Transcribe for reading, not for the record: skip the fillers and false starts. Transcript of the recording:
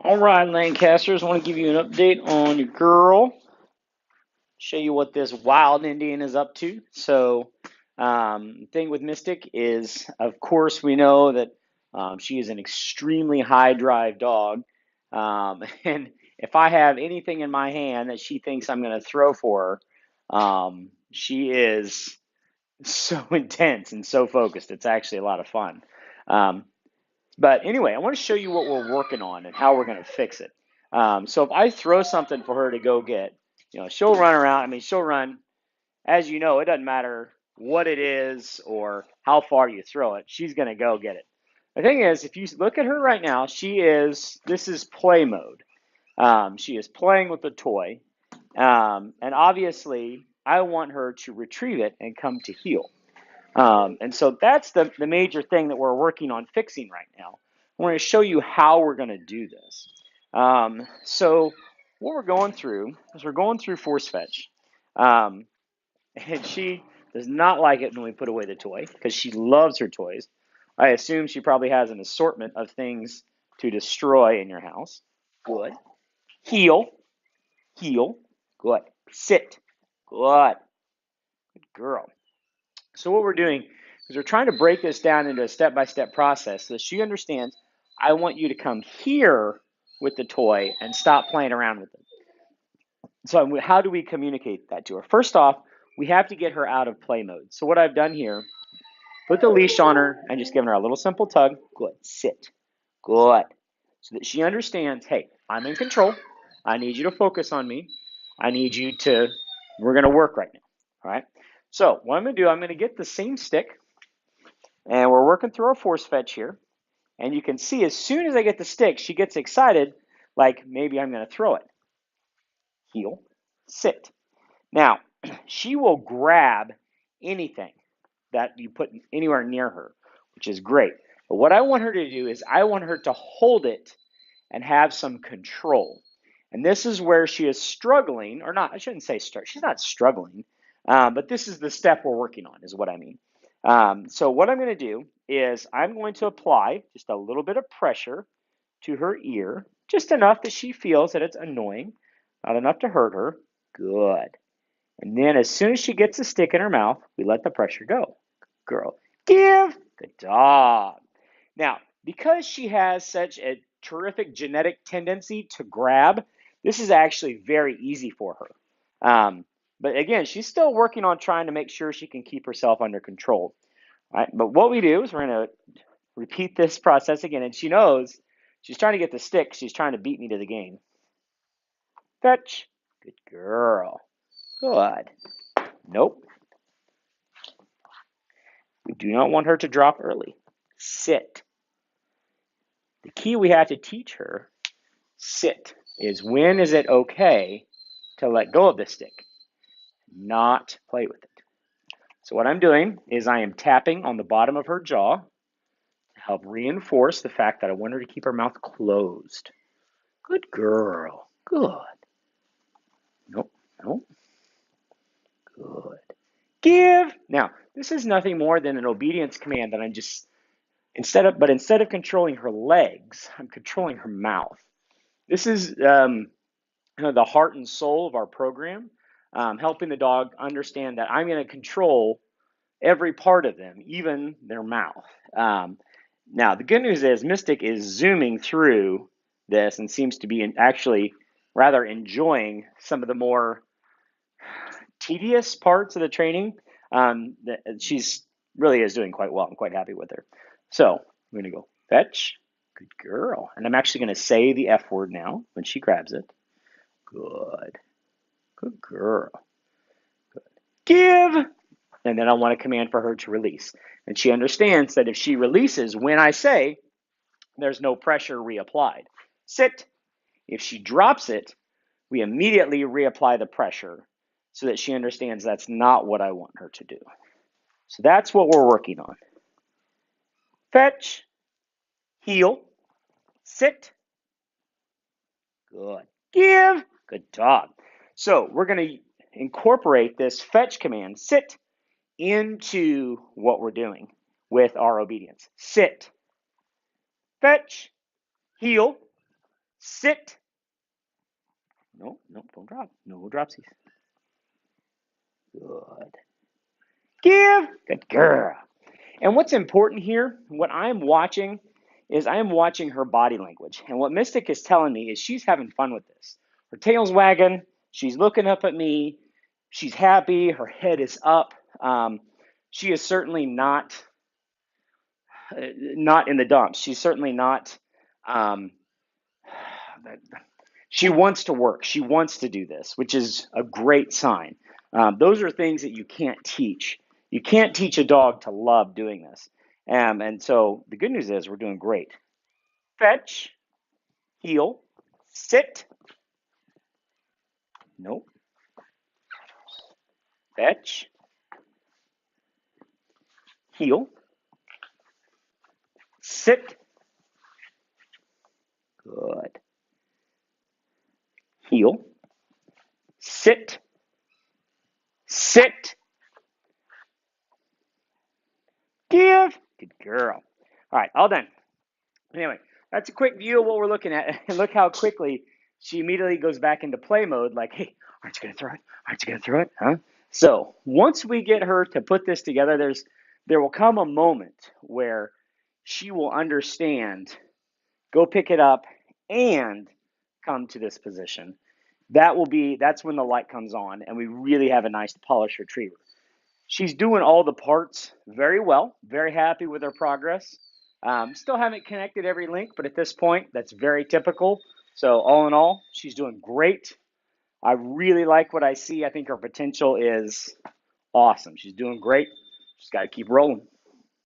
All right, Lancasters, I want to give you an update on your girl, show you what this wild Indian is up to. The thing with Mystic is, of course, we know that she is an extremely high drive dog. And if I have anything in my hand that she thinks I'm going to throw for her, she is so intense and so focused. It's actually a lot of fun. Um, but anyway, I want to show you what we're working on and how we're going to fix it. So if I throw something for her to go get, she'll run around. I mean, she'll run, as you know, it doesn't matter what it is or how far you throw it, she's going to go get it. The thing is, if you look at her right now, this is play mode. She is playing with the toy. And obviously, I want her to retrieve it and come to heel. And so that's the major thing that we're working on fixing right now. I want to show you how we're going to do this. So what we're going through is we're going through force fetch. Um, and she does not like it when we put away the toy because she loves her toys. I assume she probably has an assortment of things to destroy in your house. Good. Heel. Heel. Good. Sit. Good. Good girl. So what we're doing is we're trying to break this down into a step-by-step process so that she understands, I want you to come here with the toy and stop playing around with it. So how do we communicate that to her? First off, we have to get her out of play mode. So what I've done here, put the leash on her and just given her a little simple tug. Good. Sit. Good. So that she understands, hey, I'm in control. I need you to focus on me. We're going to work right now. All right. So what I'm going to do, I'm going to get the same stick. And we're working through our force fetch here. And you can see as soon as I get the stick, she gets excited, like maybe I'm going to throw it. Heel, sit. Now, she will grab anything that you put anywhere near her, which is great. But what I want her to do is I want her to hold it and have some control. And this is where she is struggling, or not, I shouldn't say she's not struggling, but this is the step we're working on, is what I mean. So what I'm going to do is I'm going to apply just a little bit of pressure to her ear, just enough that she feels that it's annoying, not enough to hurt her. Good. And then as soon as she gets the stick in her mouth, we let the pressure go. Girl, give. Good dog. Now, because she has such a terrific genetic tendency to grab, this is actually very easy for her. But again, she's still working on trying to make sure she can keep herself under control. Right? But what we do is we're going to repeat this process again, and she knows she's trying to get the stick. She's trying to beat me to the game. Fetch. Good girl. Good. Nope. We do not want her to drop early. Sit. The key we have to teach her, sit, is when is it okay to let go of the stick, not play with it. So what I'm doing is I am tapping on the bottom of her jaw to help reinforce the fact that I want her to keep her mouth closed. Good girl. Good. Nope. Nope. Good. Give. Now, this is nothing more than an obedience command that I'm just instead of controlling her legs, I'm controlling her mouth. This is the heart and soul of our program, helping the dog understand that I'm going to control every part of them, even their mouth. Now, the good news is Mystic is zooming through this and seems to be actually rather enjoying some of the more tedious parts of the training. She's really is doing quite well. I'm quite happy with her. So I'm going to go fetch. Good girl. And I'm actually going to say the F word now when she grabs it. Good. Good girl. Good. Give. And then I want a command for her to release. And she understands that if she releases when I say, there's no pressure reapplied. Sit. If she drops it, we immediately reapply the pressure so that she understands that's not what I want her to do. So that's what we're working on. Fetch. Heel. Sit. Good. Give. Good dog. So we're going to incorporate this fetch command, sit, into what we're doing with our obedience. Sit. Fetch. Heel. Sit. No, no, don't drop. No dropsies. Good. Give. Good girl. And what's important here, what I'm watching is I am watching her body language. And what Mystic is telling me is she's having fun with this. Her tail's wagging. She's looking up at me. She's happy. Her head is up. She is certainly not in the dumps. She's certainly not. Um, she wants to work. She wants to do this, which is a great sign. Those are things that you can't teach. You can't teach a dog to love doing this. And so the good news is we're doing great. Fetch, heel, sit. Nope. Fetch, heel, sit. Good. Heel, sit, sit, give. Good girl. All right, all done. Anyway, that's a quick view of what we're looking at. And look how quickly she immediately goes back into play mode, like, hey, aren't you going to throw it? Aren't you going to throw it? Huh? So once we get her to put this together, there will come a moment where she will understand, go pick it up, and come to this position. That's when the light comes on, and we really have a nice polished retriever. She's doing all the parts very well, very happy with her progress. Still haven't connected every link, but at this point, that's very typical. So all in all, she's doing great. I really like what I see. I think her potential is awesome. She's doing great. She's got to keep rolling.